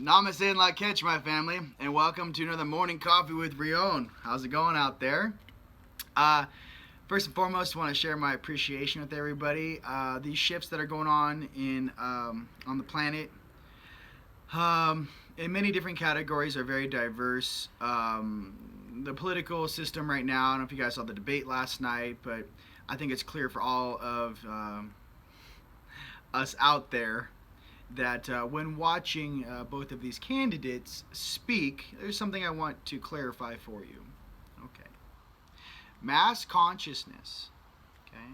Namaste and La Catch, my family, and welcome to another morning coffee with Rion. How's it going out there? First and foremost, I want to share my appreciation with everybody. These shifts that are going on on the planet, in many different categories, are very diverse. The political system right now, I don't know if you guys saw the debate last night, but I think it's clear for all of us out there that when watching both of these candidates speak, there's something I want to clarify for you. Okay. Mass consciousness. Okay.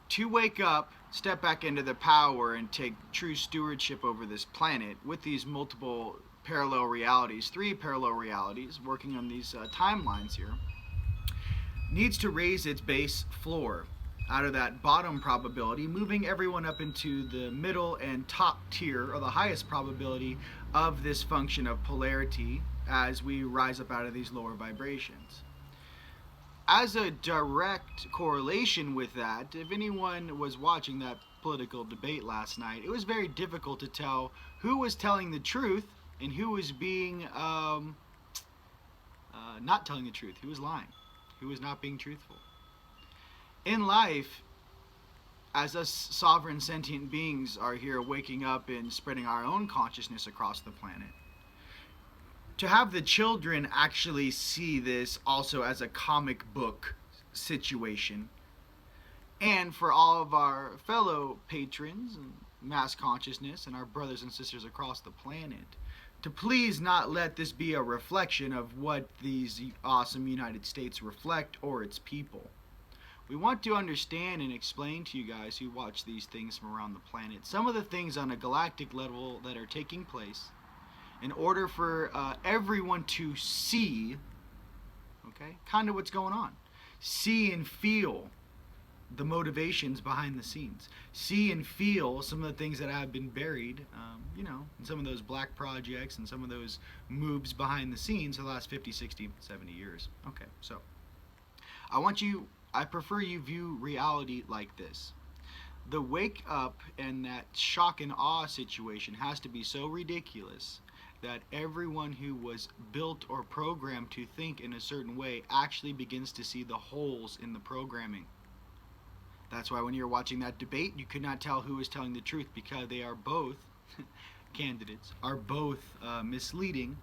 To wake up, step back into the power, and take true stewardship over this planet with these multiple parallel realities, 3 parallel realities, working on these timelines here, needs to raise its base floor out of that bottom probability, moving everyone up into the middle and top tier, or the highest probability of this function of polarity as we rise up out of these lower vibrations. As a direct correlation with that, if anyone was watching that political debate last night, it was very difficult to tell who was telling the truth and who was being not telling the truth, who was lying, who was not being truthful. In life, as us sovereign sentient beings are here waking up and spreading our own consciousness across the planet, to have the children actually see this also as a comic book situation, and for all of our fellow patrons and mass consciousness and our brothers and sisters across the planet, to please not let this be a reflection of what these awesome United States reflect or its people. We want to understand and explain to you guys who watch these things from around the planet some of the things on a galactic level that are taking place in order for everyone to see, okay, kind of what's going on. See and feel the motivations behind the scenes. See and feel some of the things that have been buried, in some of those black projects and some of those moves behind the scenes for the last 50, 60, 70 years. Okay, so I prefer you view reality like this. The wake up and that shock and awe situation has to be so ridiculous that everyone who was built or programmed to think in a certain way actually begins to see the holes in the programming. That's why when you're watching that debate, you could not tell who was telling the truth, because they are both candidates, are both misleading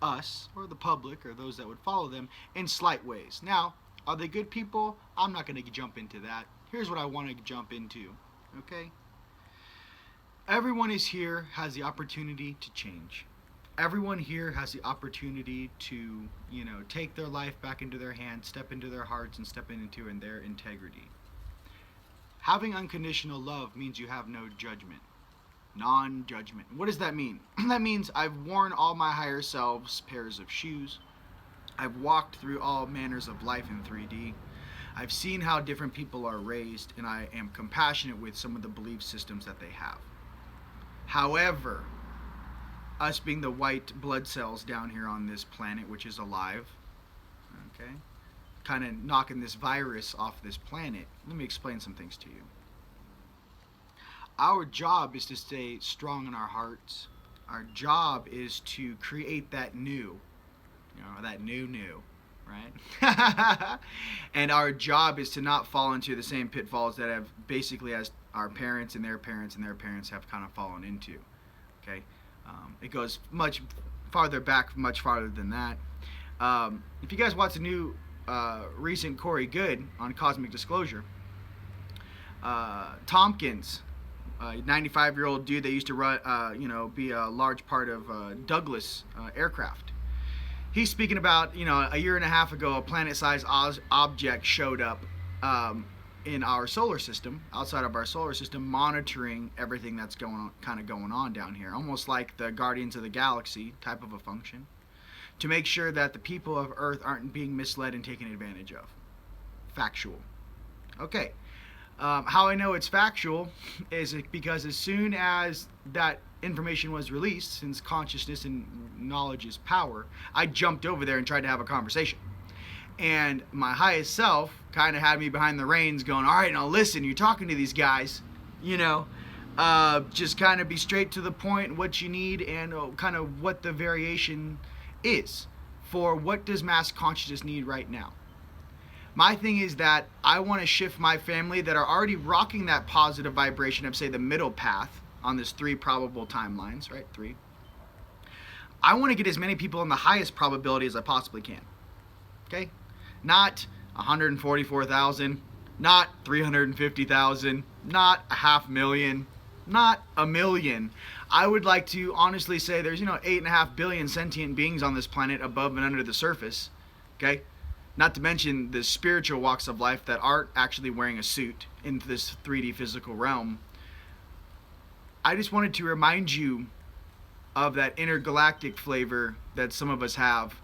us or the public or those that would follow them in slight ways. Now, are they good people? I'm not going to jump into that. Here's what I want to jump into, okay? Everyone is here has the opportunity to change. Everyone here has the opportunity to, take their life back into their hands, step into their hearts, and step into their integrity. Having unconditional love means you have no judgment. Non-judgment. What does that mean? That means I've worn all my higher selves pairs of shoes. I've walked through all manners of life in 3D. I've seen how different people are raised, and I am compassionate with some of the belief systems that they have. However, us being the white blood cells down here on this planet, which is alive, okay, kind of knocking this virus off this planet, let me explain some things to you. Our job is to stay strong in our hearts. Our job is to create that new, that new, right? And our job is to not fall into the same pitfalls that have basically as our parents and their parents and their parents have kind of fallen into, okay? It goes much farther back, much farther than that. If you guys watch the new recent Corey Good on Cosmic Disclosure, Tompkins, 95-year-old dude that used to run, be a large part of Douglas aircraft. He's speaking about, a year and a half ago, a planet-sized object showed up in our solar system, outside of our solar system, monitoring everything that's going on down here, almost like the Guardians of the Galaxy type of a function, to make sure that the people of Earth aren't being misled and taken advantage of. Factual. Okay. How I know it's factual is because as soon as that information was released, since consciousness and knowledge is power, I jumped over there and tried to have a conversation. And my highest self kind of had me behind the reins going, all right, now listen, you're talking to these guys, just kind of be straight to the point, what you need, and kind of what the variation is for what does mass consciousness need right now. My thing is that I want to shift my family that are already rocking that positive vibration of, say, the middle path on this 3 probable timelines, right? 3. I want to get as many people in the highest probability as I possibly can. Okay? Not 144,000, not 350,000, not 500,000, not 1,000,000. I would like to honestly say there's 8.5 billion sentient beings on this planet above and under the surface. Okay? Not to mention the spiritual walks of life that aren't actually wearing a suit in this 3D physical realm. I just wanted to remind you of that intergalactic flavor that some of us have.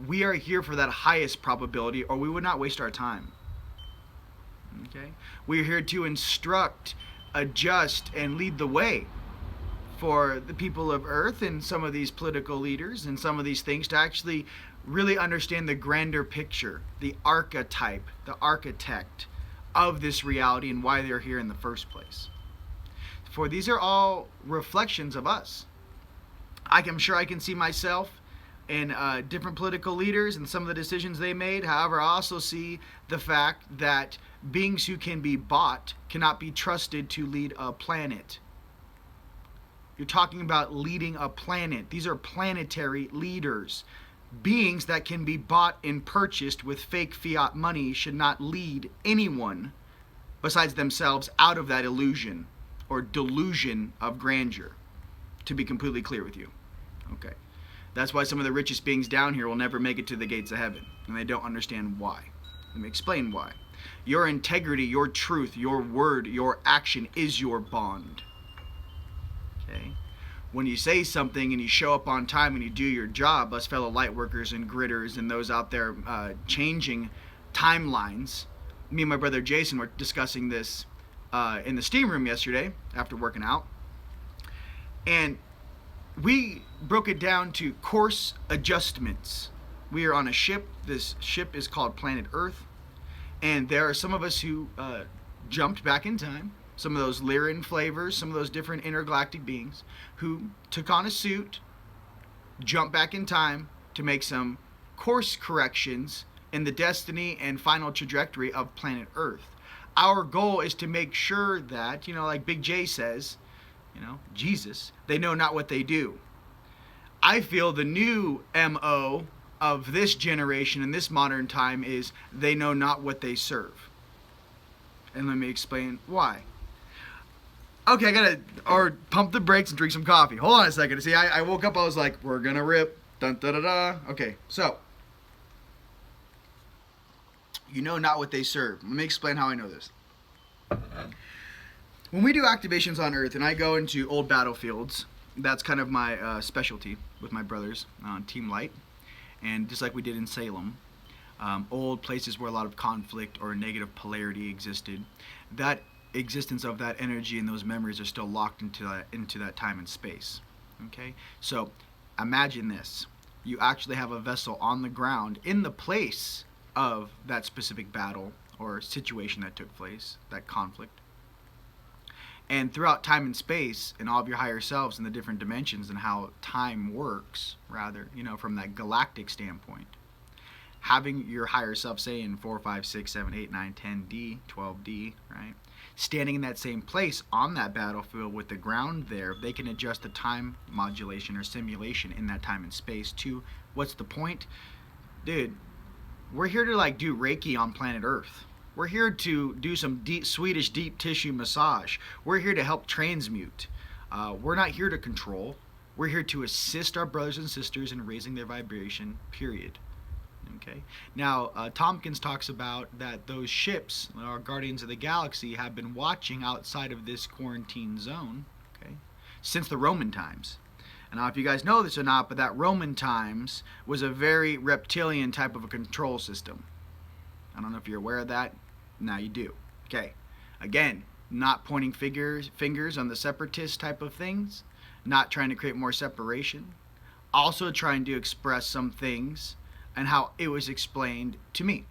We are here for that highest probability, or we would not waste our time. Okay? We're here to instruct, adjust, and lead the way for the people of Earth and some of these political leaders and some of these things to actually really understand the grander picture, the archetype, the architect of this reality and why they're here in the first place. For these are all reflections of us. I'm sure I can see myself in different political leaders and some of the decisions they made. However, I also see the fact that beings who can be bought cannot be trusted to lead a planet. You're talking about leading a planet. These are planetary leaders. Beings that can be bought and purchased with fake fiat money should not lead anyone besides themselves out of that illusion or delusion of grandeur, to be completely clear with you. Okay. That's why some of the richest beings down here will never make it to the gates of heaven, and they don't understand why. Let me explain why. Your integrity, your truth, your word, your action is your bond. Okay? When you say something and you show up on time and you do your job, us fellow light workers and gritters and those out there changing timelines, me and my brother Jason were discussing this in the steam room yesterday after working out, and we broke it down to course adjustments. We are on a ship. This ship is called Planet Earth, and there are some of us who jumped back in time, some of those Lyran flavors, some of those different intergalactic beings who took on a suit, jumped back in time to make some course corrections in the destiny and final trajectory of planet Earth. Our goal is to make sure that, like Big J says, Jesus, they know not what they do. I feel the new MO of this generation in this modern time is they know not what they serve. And let me explain why. Okay, I gotta pump the brakes and drink some coffee. Hold on a second. See, I woke up, I was like, we're gonna rip. Dun, da, da, da. Okay, so. You know not what they serve. Let me explain how I know this. When we do activations on Earth, and I go into old battlefields, that's kind of my specialty with my brothers on Team Light. And just like we did in Salem, old places where a lot of conflict or negative polarity existed, that existence of that energy and those memories are still locked into that time and space. Okay? So imagine this. You actually have a vessel on the ground in the place of that specific battle or situation that took place, that conflict. And throughout time and space and all of your higher selves and the different dimensions and how time works, rather, from that galactic standpoint, having your higher self, say in 4, 5, 6, 7, 8, 9, 10D, 12D, right? Standing in that same place on that battlefield with the ground there, they can adjust the time modulation or simulation in that time and space to, what's the point? Dude, we're here to do Reiki on planet Earth. We're here to do some Swedish deep tissue massage. We're here to help transmute. We're not here to control. We're here to assist our brothers and sisters in raising their vibration, period. Okay. Now, Tompkins talks about that those ships, our Guardians of the Galaxy, have been watching outside of this quarantine zone, okay, since the Roman times. And I don't know if you guys know this or not, but that Roman times was a very reptilian type of a control system. I don't know if you're aware of that. Now you do. Okay. Again, not pointing fingers on the separatist type of things, not trying to create more separation, also trying to express some things and how it was explained to me.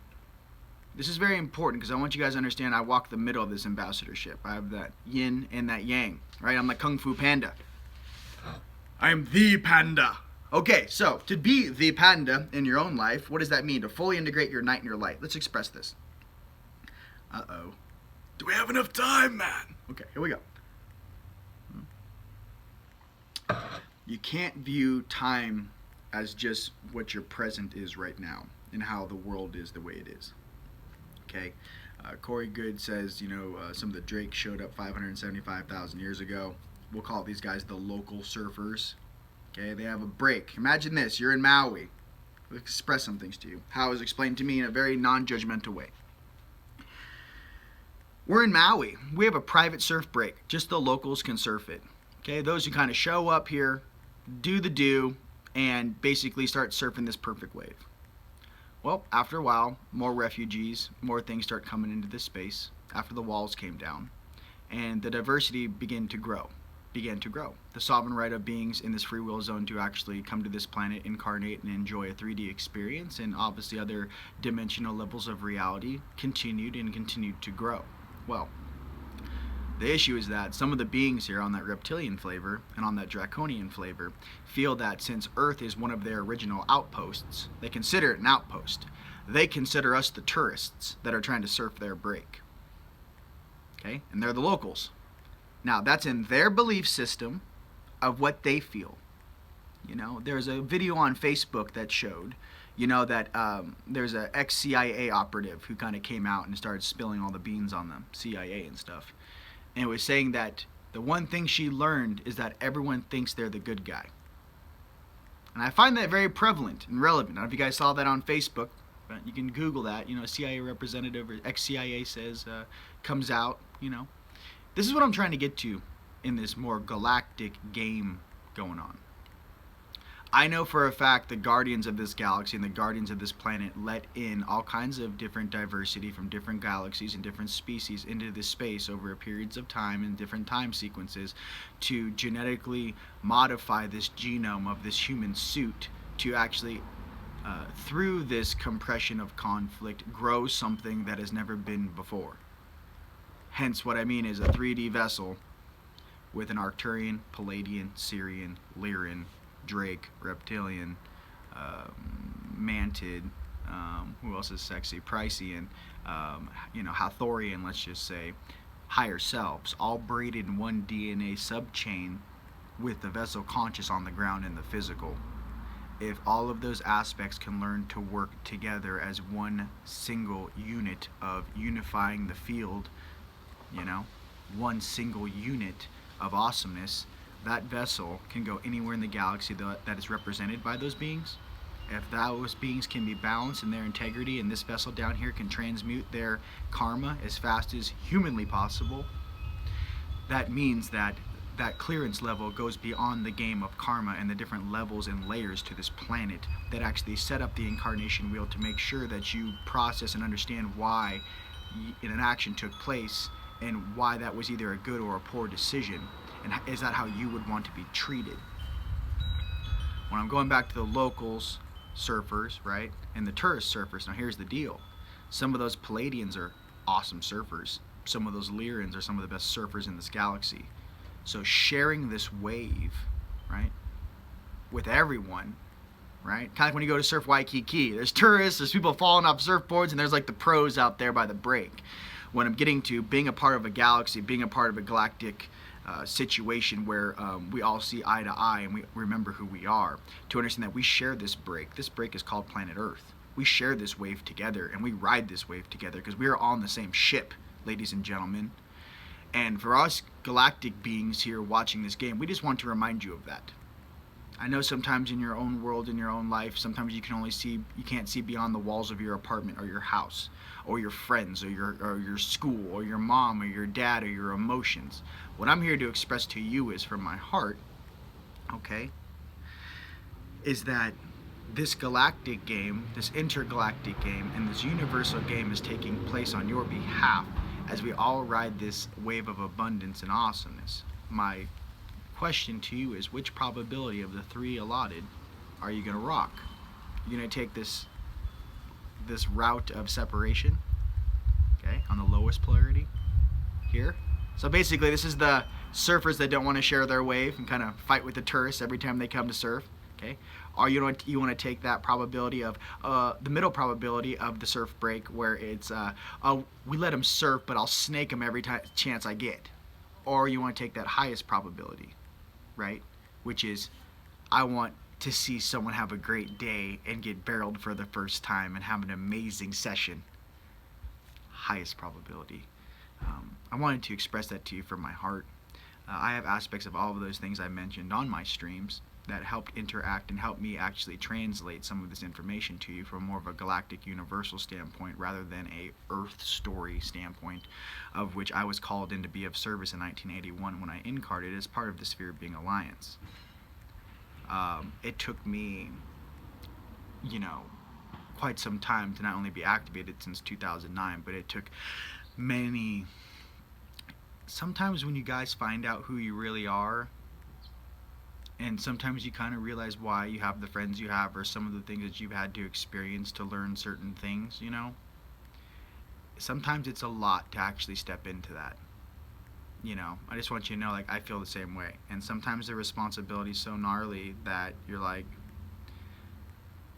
This is very important because I want you guys to understand I walk the middle of this ambassadorship. I have that yin and that yang, right? I'm like Kung Fu Panda. I'm the panda. Okay, so to be the panda in your own life, what does that mean? To fully integrate your night and your light. Let's express this. Uh-oh. Do we have enough time, man? Okay, here we go. You can't view time as just what your present is right now and how the world is the way it is. Okay? Corey Good says, some of the Drake showed up 575,000 years ago. We'll call these guys the local surfers. Okay? They have a break. Imagine this. You're in Maui. I'll express some things to you. How it was explained to me in a very non-judgmental way. We're in Maui. We have a private surf break. Just the locals can surf it. Okay? Those who kind of show up here, do the do, and basically start surfing this perfect wave. Well, after a while, more refugees, more things start coming into this space after the walls came down, and the diversity began to grow. The sovereign right of beings in this free will zone to actually come to this planet, incarnate, and enjoy a 3D experience, and obviously other dimensional levels of reality continued to grow. Well, the issue is that some of the beings here on that reptilian flavor and on that draconian flavor feel that since Earth is one of their original outposts, they consider it an outpost. They consider us the tourists that are trying to surf their break. Okay? And they're the locals. Now, that's in their belief system of what they feel. There's a video on Facebook that showed, that there's an ex-CIA operative who kind of came out and started spilling all the beans on the CIA and stuff. And it was saying that the one thing she learned is that everyone thinks they're the good guy. And I find that very prevalent and relevant. I don't know if you guys saw that on Facebook, but you can Google that. CIA representative or ex-CIA says, comes out, This is what I'm trying to get to in this more galactic game going on. I know for a fact the guardians of this galaxy and the guardians of this planet let in all kinds of different diversity from different galaxies and different species into this space over periods of time and different time sequences to genetically modify this genome of this human suit to actually, through this compression of conflict, grow something that has never been before. Hence, what I mean is a 3D vessel with an Arcturian, Palladian, Syrian, Lyran, Drake, Reptilian, Mantid, who else is sexy? Prycean, Hathorian, let's just say, higher selves, all braided in one DNA subchain with the vessel conscious on the ground in the physical. If all of those aspects can learn to work together as one single unit of unifying the field, one single unit of awesomeness, that vessel can go anywhere in the galaxy that is represented by those beings. If those beings can be balanced in their integrity and this vessel down here can transmute their karma as fast as humanly possible, that means that that clearance level goes beyond the game of karma and the different levels and layers to this planet that actually set up the incarnation wheel to make sure that you process and understand why an action took place and why that was either a good or a poor decision. And is that how you would want to be treated? When I'm going back to the locals, surfers, right, and the tourist surfers, now here's the deal. Some of those Palladians are awesome surfers. Some of those Lyrans are some of the best surfers in this galaxy. So sharing this wave, right, with everyone, right? Kind of like when you go to surf Waikiki. There's tourists, there's people falling off surfboards, and there's like the pros out there by the break. When I'm getting to being a part of a galaxy, being a part of a galactic situation where we all see eye to eye and we remember who we are, to understand that we share this break. This break is called planet Earth. We share this wave together and we ride this wave together because we are all on the same ship, ladies and gentlemen. And for us galactic beings here watching this game, we just want to remind you of that. I know sometimes in your own world, in your own life, sometimes you can't see beyond the walls of your apartment or your house or your friends or your school or your mom or your dad or your emotions. What I'm here to express to you is from my heart, okay, is that this galactic game, this intergalactic game, and this universal game is taking place on your behalf as we all ride this wave of abundance and awesomeness. My question to you is, which probability of the 3 allotted are you going to rock? You're going to take this route of separation, on the lowest polarity here. So basically, this is the surfers that don't want to share their wave and kind of fight with the tourists every time they come to surf. Okay, or you want to take that probability of the middle probability of the surf break, where it's oh, we let them surf, but I'll snake them every chance I get. Or you want to take that highest probability, right? Which is, I want to see someone have a great day and get barreled for the first time and have an amazing session. Highest probability. I wanted to express that to you from my heart. I have aspects of all of those things I mentioned on my streams that helped interact and helped me actually translate some of this information to you from more of a galactic universal standpoint rather than a Earth story standpoint, of which I was called in to be of service in 1981 when I incarnated as part of the Sphere Being Alliance. It took me, quite some time to not only be activated since 2009, but it took many. Sometimes when you guys find out who you really are, and sometimes you kind of realize why you have the friends you have, or some of the things that you've had to experience to learn certain things, sometimes it's a lot to actually step into that. I just want you to know, like, I feel the same way. And sometimes the responsibility is so gnarly that you're like,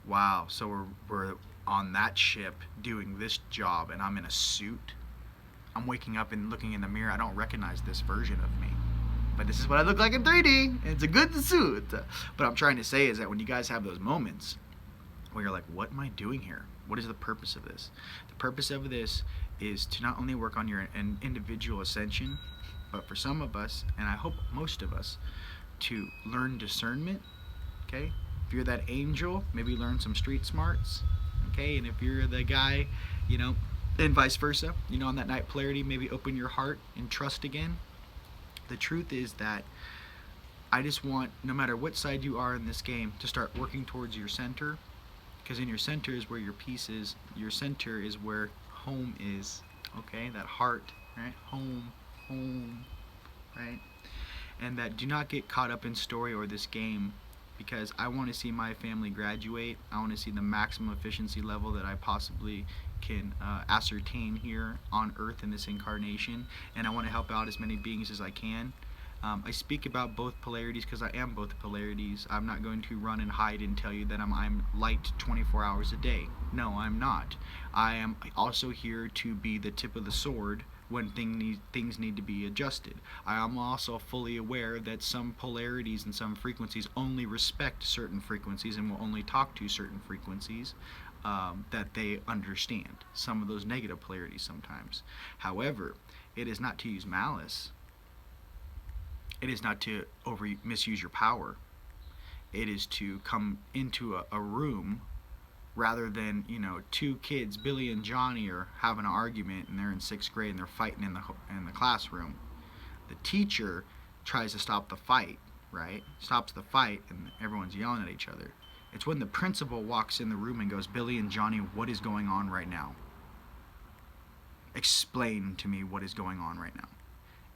wow, so we're on that ship doing this job and I'm in a suit. I'm waking up and looking in the mirror, I don't recognize this version of me. But this is what I look like in 3D, and it's a good suit. But I'm trying to say is that when you guys have those moments where you're like, what am I doing here? What is the purpose of this? The purpose of this is to not only work on your individual ascension, but for some of us, and I hope most of us, to learn discernment, okay? If you're that angel, maybe learn some street smarts, okay? And if you're the guy, and vice versa, on that night polarity, maybe open your heart and trust again. The truth is that I just want, no matter what side you are in this game, to start working towards your center, because in your center is where your peace is. Your center is where home is, okay? That heart, right? Home, right? And that do not get caught up in story or this game, because I want to see my family graduate. I want to see the maximum efficiency level that I possibly can ascertain here on Earth in this incarnation, and I want to help out as many beings as I can. I speak about both polarities because I am both polarities. I'm not going to run and hide and tell you that I'm light 24 hours a day. No, I'm not. I am also here to be the tip of the sword when things need to be adjusted. I am also fully aware that some polarities and some frequencies only respect certain frequencies and will only talk to certain frequencies that they understand. Some of those negative polarities sometimes. However, it is not to use malice. It is not to misuse your power. It is to come into a room rather than, two kids, Billy and Johnny, are having an argument and they're in 6th grade and they're fighting in the classroom. The teacher tries to stop the fight, right? Stops the fight and everyone's yelling at each other. It's when the principal walks in the room and goes, Billy and Johnny, what is going on right now? Explain to me what is going on right now.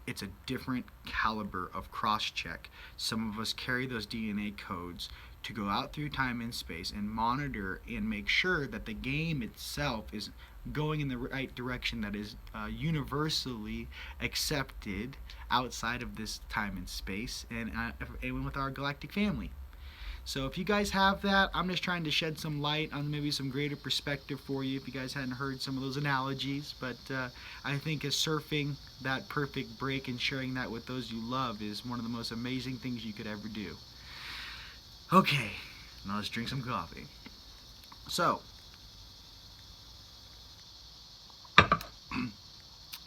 It's a different caliber of cross-check. Some of us carry those DNA codes to go out through time and space and monitor and make sure that the game itself is going in the right direction that is universally accepted outside of this time and space and with our galactic family. So if you guys have that, I'm just trying to shed some light on maybe some greater perspective for you if you guys hadn't heard some of those analogies. But I think as surfing that perfect break and sharing that with those you love is one of the most amazing things you could ever do. Okay, now let's drink some coffee. So,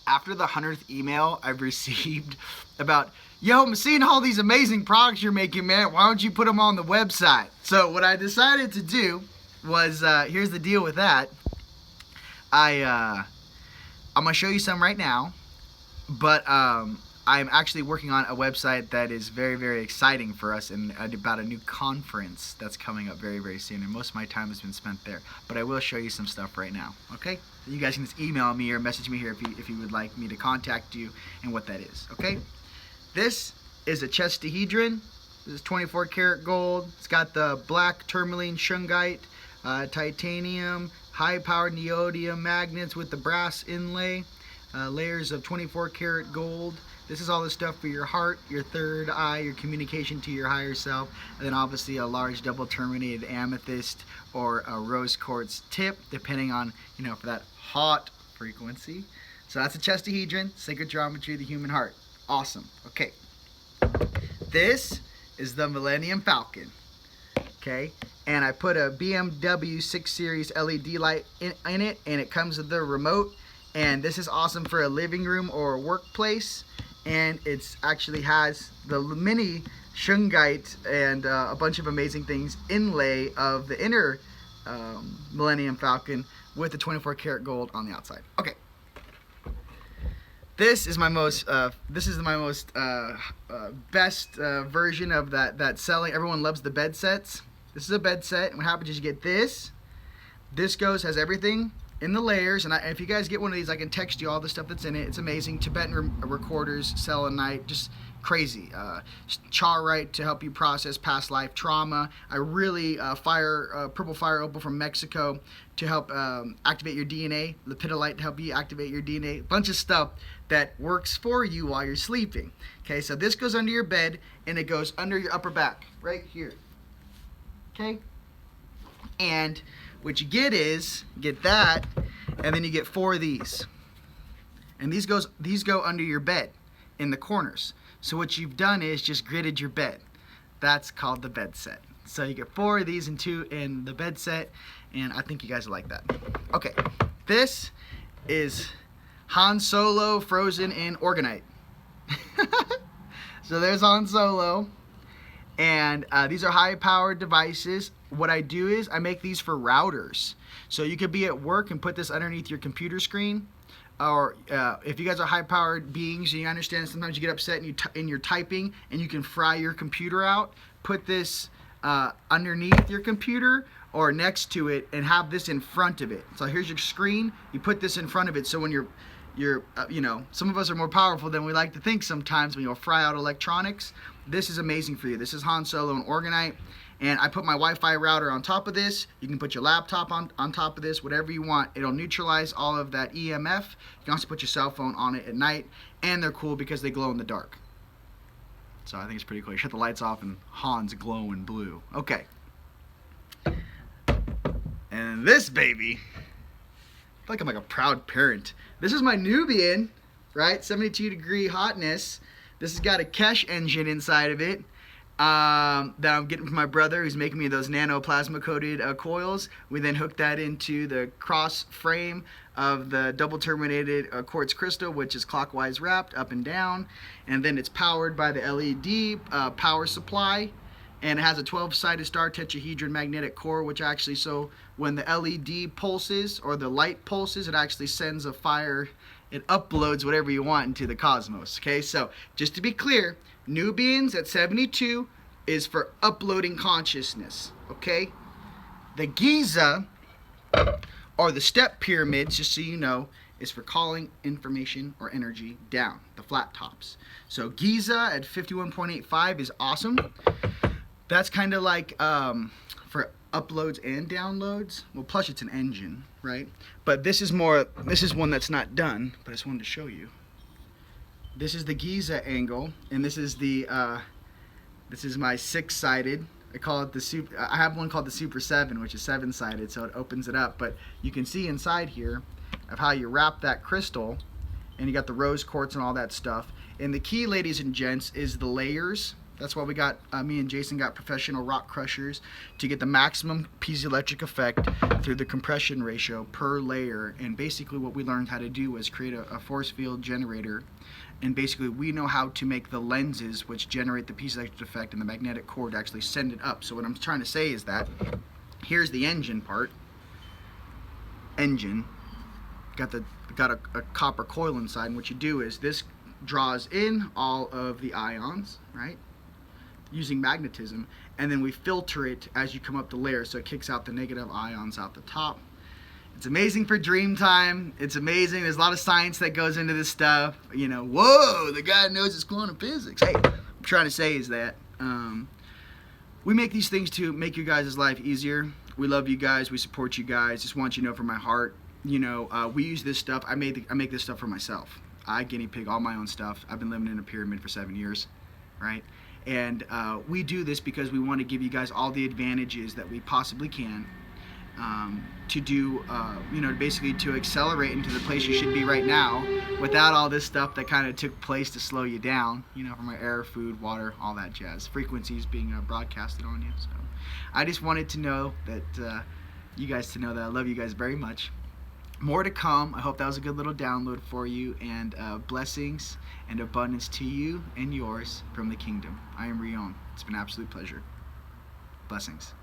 after the 100th email I've received about, yo, I'm seeing all these amazing products you're making, man. Why don't you put them on the website? So what I decided to do was, here's the deal with that. I'm going to show you some right now, but I'm actually working on a website that is very, very exciting for us, and about a new conference that's coming up very, very soon, and most of my time has been spent there. But I will show you some stuff right now, okay? So you guys can just email me or message me here if you would like me to contact you and what that is, okay? This is a chestahedron. This is 24 karat gold. It's got the black tourmaline shungite, titanium, high-powered neodymium magnets with the brass inlay. layers of 24 karat gold. This is all the stuff for your heart, your third eye, your communication to your higher self, and then obviously a large double terminated amethyst or a rose quartz tip, depending on, you know, for that hot frequency. So that's a chestahedron, sacred geometry of the human heart. Awesome. Okay. This is the Millennium Falcon. Okay, and I put a BMW 6 Series LED light in it, and it comes with the remote. And this is awesome for a living room or a workplace. And it's actually has the mini shungite and a bunch of amazing things inlay of the inner Millennium Falcon with the 24 karat gold on the outside. Okay. This is my most best version of that selling. Everyone loves the bed sets. This is a bed set, and what happens is you get this. This has everything in the layers, and if you guys get one of these, I can text you all the stuff that's in it. It's amazing. Tibetan recorders, selenite, just crazy. Charite to help you process past life trauma. I really purple fire opal from Mexico to help activate your DNA. Lepidolite to help you activate your DNA. A bunch of stuff that works for you while you're sleeping. Okay, so this goes under your bed, and it goes under your upper back, right here. Okay, and what you get is that, and then you get 4 of these, and these go under your bed in the corners. So what you've done is just gridded your bed. That's called the bed set. So you get 4 of these and 2 in the bed set, and I think you guys will like that. Okay, this is Han Solo frozen in Organite. So there's Han Solo. And these are high-powered devices. What I do is I make these for routers. So you could be at work and put this underneath your computer screen. Or if you guys are high-powered beings, and you understand sometimes you get upset and you're typing and you can fry your computer out, put this underneath your computer or next to it and have this in front of it. So here's your screen. You put this in front of it, so when you're you know, some of us are more powerful than we like to think sometimes when you'll fry out electronics. This is amazing for you. This is Han Solo and Organite. And I put my Wi-Fi router on top of this. You can put your laptop on top of this, whatever you want. It'll neutralize all of that EMF. You can also put your cell phone on it at night. And they're cool because they glow in the dark. So I think it's pretty cool. You shut the lights off and Han's glowing blue. Okay. And this baby, I feel like I'm like a proud parent. This is my Nubian, right? 72-degree hotness. This has got a Kesh engine inside of it that I'm getting from my brother, who's making me those nanoplasma coated coils. We then hook that into the cross frame of the double terminated quartz crystal, which is clockwise wrapped up and down. And then it's powered by the LED power supply. And it has a 12-sided star tetrahedron magnetic core, which actually, so when the LED pulses or the light pulses, it actually sends a fire. It uploads whatever you want into the cosmos. Okay, so just to be clear, Nubians at 72 is for uploading consciousness. Okay, the Giza or the step pyramids, just so you know, is for calling information or energy down, the flat tops. So Giza at 51.85 is awesome. That's kind of like for uploads and downloads. Well, plus it's an engine, right? But this is one that's not done, but I just wanted to show you. This is the Giza angle, and this is this is my 6-sided. I call it the super. I have one called the Super 7, which is 7-sided, so it opens it up. But you can see inside here of how you wrap that crystal, and you got the rose quartz and all that stuff. And the key, ladies and gents, is the layers. That's why we got, me and Jason got professional rock crushers to get the maximum piezoelectric effect through the compression ratio per layer. And basically what we learned how to do was create a force field generator. And basically we know how to make the lenses which generate the piezoelectric effect and the magnetic core to actually send it up. So what I'm trying to say is that here's the engine part. Engine. Got a copper coil inside, and what you do is this draws in all of the ions, right? Using magnetism, and then we filter it as you come up the layer, so it kicks out the negative ions out the top. It's amazing for dream time. It's amazing. There's a lot of science that goes into this stuff. You know, whoa, the guy knows his quantum physics. Hey, what I'm trying to say is that we make these things to make your guys' life easier. We love you guys. We support you guys. Just want you to know from my heart, We use this stuff. I make this stuff for myself. I guinea pig all my own stuff. I've been living in a pyramid for 7 years, right? And we do this because we want to give you guys all the advantages that we possibly can, to do, basically to accelerate into the place you should be right now without all this stuff that kind of took place to slow you down, from our air, food, water, all that jazz, frequencies being broadcasted on you. So I just wanted to know that, you guys to know that I love you guys very much. More to come. I hope that was a good little download for you, and blessings and abundance to you and yours from the kingdom. I am Rion. It's been an absolute pleasure. Blessings.